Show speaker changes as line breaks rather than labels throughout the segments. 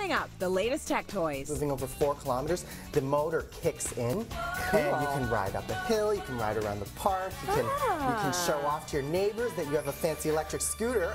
Coming up, the latest tech toys.
Moving over 4 kilometers, the motor kicks in, and you can ride up a hill, you can ride around the park, you can show off to your neighbors that you have a fancy electric scooter.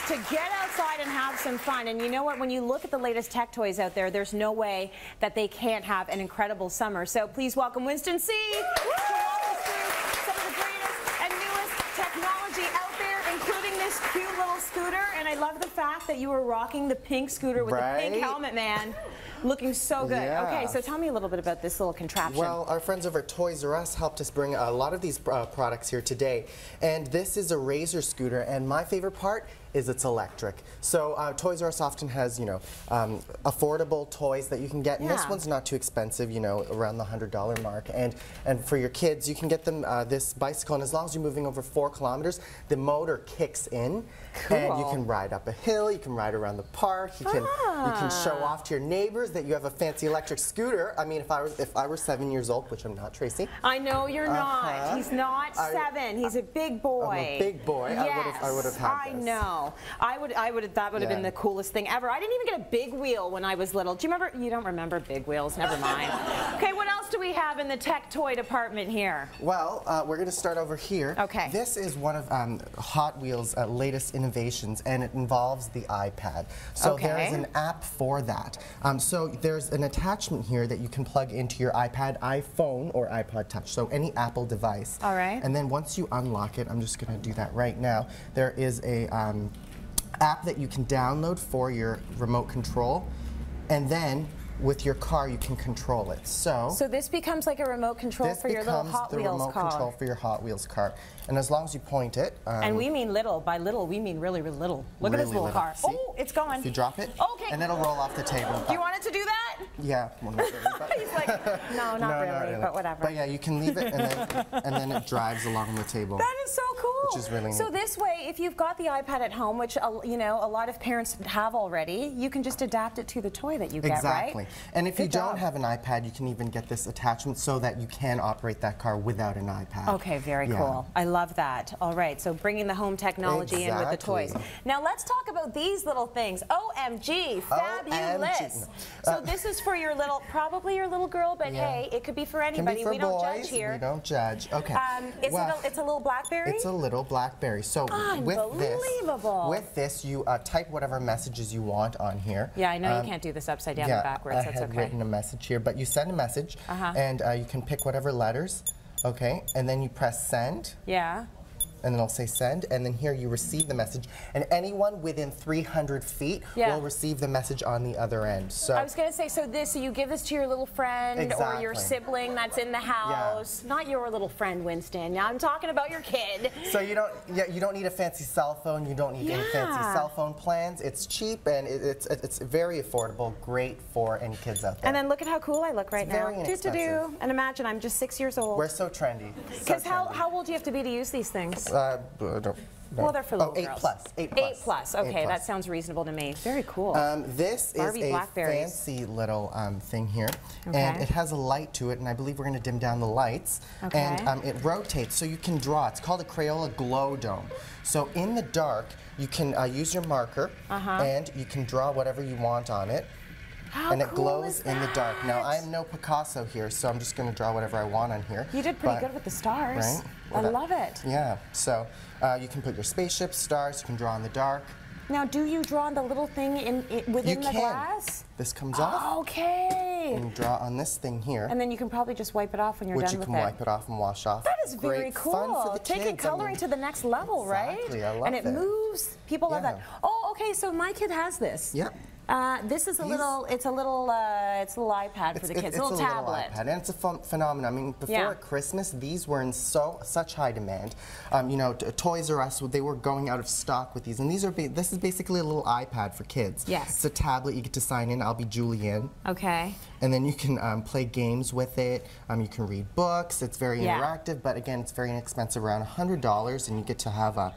To get outside and have some fun. And you know what, when you look at the latest tech toys out there, there's no way that they can't have an incredible summer. So please welcome Winston Sih to walk us through some of the greatest and newest technology out there, including this cute little scooter. And I love the fact that you were rocking the pink scooter with the pink helmet, man. Looking so good.
Yeah.
Okay, so tell me a little bit about this little contraption.
Well, our friends over at Toys R Us helped us bring a lot of these products here today. And this is a Razor scooter, and my favorite part is it's electric. So Toys R Us often has, you know, affordable toys that you can get, and this one's not too expensive, you know, around the $100 mark. And for your kids, you can get them this bicycle, and as long as you're moving over 4 kilometers, the motor kicks in, and you can ride up a hill, you can ride around the park, you can show off to your neighbors that you have a fancy electric scooter. I mean, if I were 7 years old, which I'm not, Tracy.
I know you're not. He's not 7. He's a big boy.
I'm a big boy.
Yes,
I would have had this.
I know. That would have been the coolest thing ever. I didn't even get a big wheel when I was little. Do you remember? You don't remember big wheels. Never mind. Okay, what else do we have in the tech toy department here?
Well, we're going to start over here.
Okay.
This is one of Hot Wheels' latest innovations, and it involves the iPad. So there is an app for that. So there's an attachment here that you can plug into your iPad, iPhone, or iPod Touch, so any Apple device.
All right.
And then once you unlock it, I'm just going to do that right now, there is a app that you can download for your remote control, and then with your car you can control it. So
this becomes like a remote control for your little Hot Wheels car. This becomes the remote control for your Hot Wheels car. And as long as you point it. And we mean little. By little, we mean really, really little. Look at this little car.
See?
Oh, it's going.
If you drop it, and it'll roll off the table.
Do you want it to do that?
Yeah. Well, not really, but
he's like, no, not really, but whatever.
But yeah, you can leave it, and then it drives along the table.
That is so cool.
Which is really neat.
So this way, if you've got the iPad at home, which you know a lot of parents have already, you can just adapt it to the toy that you get,
exactly.
right?
And if you don't have an iPad, you can even get this attachment so that you can operate that car without an iPad.
Okay, very cool. I love that. All right, so bringing the home technology in with the toys. Now let's talk about these little things. OMG, fabulous. So this is for your little, probably your little girl, but hey, it could be for anybody.
We
don't judge here.
We don't judge. Okay.
It's a little BlackBerry?
It's a little BlackBerry. So with this, you type whatever messages you want on here.
Yeah, I know you can't do this upside down and backwards. That's okay.
I had written a message here, but you send a message, and you can pick whatever letters, and then you press send.
Yeah.
And then I'll say send, and then here you receive the message, and anyone within 300 feet will receive the message on the other end. So
I was going to say, so you give this to your little friend or your sibling that's in the house, not your little friend Winston. Now I'm talking about your kid.
So you don't need a fancy cell phone. You don't need any fancy cell phone plans. It's cheap and it's very affordable. Great for any kids out there.
And then look at how cool I look right now.
Very inexpensive.
And imagine I'm just 6 years old.
We're so trendy.
Because how old do you have to be to use these things? Well, they're for little girls.
8
plus. Okay, that sounds reasonable to me. Very cool.
This is a fancy little thing here, and it has a light to it, and I believe we're going to dim down the lights. And it rotates, so you can draw. It's called a Crayola Glow Dome. So in the dark, you can use your marker, and you can draw whatever you want on it. And it glows in the dark. Now, I'm no Picasso here, so I'm just going to draw whatever I want on here.
You did pretty good with the stars.
Right?
I love it.
Yeah. So you can put your spaceships, stars, you can draw in the dark.
Now, do you draw on the little thing within the glass?
This comes off.
Okay.
And you draw on this thing here.
And then you can probably just wipe it off when you're done with it.
Which you can wipe it off and wash off.
That is very cool.
Fun for the
Taking coloring to the next level, right?
Exactly. I love
And it moves. People love that. Oh, okay. So my kid has this.
Yep.
This is a little, it's a little iPad for the kids,
it's
a little tablet.
Little iPad, and it's a phenomenon. I mean, before Christmas, these were in such high demand. You know, Toys R Us, they were going out of stock with these, and this is basically a little iPad for kids.
Yes.
It's a tablet. You get to sign in. I'll be Julian.
Okay.
And then you can play games with it. You can read books. It's very interactive, but again, it's very inexpensive, around $100, and you get to have a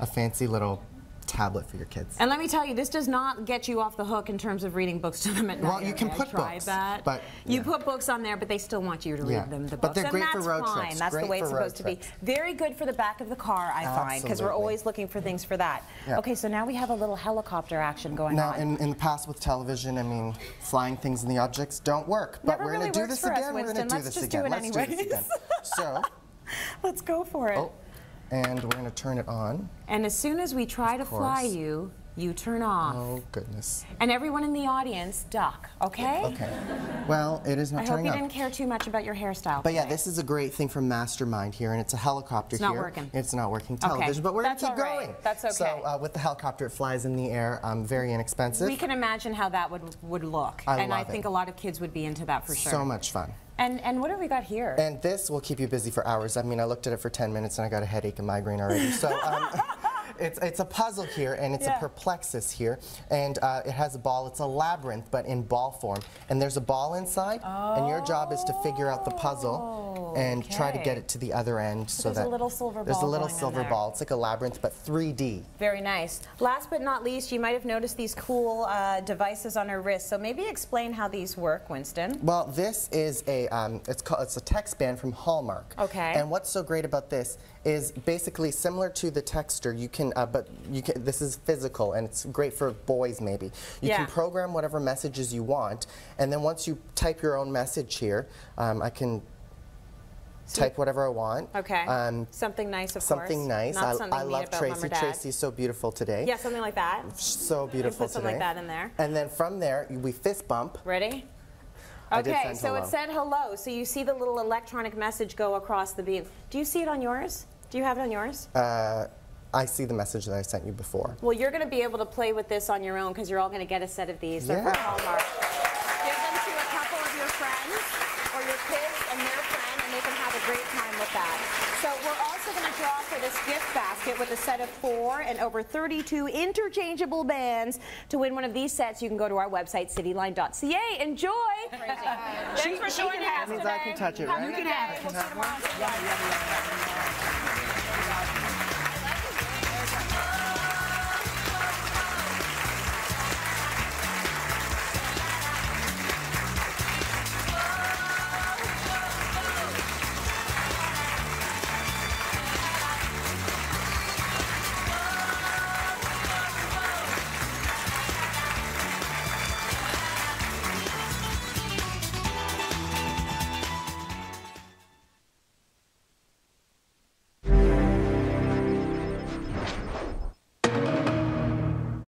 fancy little tablet for your kids.
And let me tell you, this does not get you off the hook in terms of reading books to them at night.
Well, you can put books,
but you put books on there, but they still want you to read them the books.
But they're great for road trips.
That's the way it's supposed to be. Very good for the back of the car, I find, because we're always looking for things for that. Yeah. Okay, so now we have a little helicopter action going on.
Now, in the past with television, I mean, flying things in the objects don't work. But we're going to do this again. We're going to do this again. Let's do this again. So,
let's go for it.
Oh, and we're going to turn it on.
And as soon as we try to fly you, you turn off.
Oh, goodness.
And everyone in the audience duck, okay?
Okay. Well, it is not turning
I
on.
hope you didn't care too much about your hairstyle
But yeah, this is a great thing from Mastermind here, and it's a helicopter here.
It's not working.
It's not working television, but we're going to keep going.
That's okay.
So with the helicopter, it flies in the air, very inexpensive.
We can imagine how that would look. And I think a lot of kids would be into that for sure.
So much fun.
And what have we got here?
And this will keep you busy for hours. I mean, I looked at it for 10 minutes and I got a headache and migraine already. So it's a puzzle here, and it's a perplexus here, and it has a ball. It's a labyrinth, but in ball form. And there's a ball inside, and your job is to figure out the puzzle and try to get it to the other end. So
there's a little silver ball.
There's a little silver ball. It's like a labyrinth, but 3D.
Very nice. Last but not least, you might have noticed these cool devices on her wrist. So maybe explain how these work, Winston.
Well, this is a it's a text band from Hallmark.
Okay.
And what's so great about this is basically similar to the texter. You can, this is physical, and it's great for boys maybe. You can program whatever messages you want, and then once you type your own message here, I can type whatever I want.
Okay. Something nice, of course.
Something nice.
Not something
I love Tracy. Tracy's so beautiful today.
Yeah, something like that.
So beautiful
put something
today.
like that in there.
And then from there, we fist bump.
Ready? Okay, so it said hello. So you see the little electronic message go across the beam. Do you see it on yours? Do you have it on yours?
I see the message that I sent you before.
Well, you're going to be able to play with this on your own because you're all going to get a set of these. They're from Hallmark. Give them to a couple of your friends or your kids and their friend, and they can have a great time with that. So we're also going to draw for this gift basket with a set of 4 and over 32 interchangeable bands. To win one of these sets, you can go to our website, cityline.ca. Enjoy! Thanks for joining us.
That means I can touch it, right?
You can have it. We'll see you tomorrow.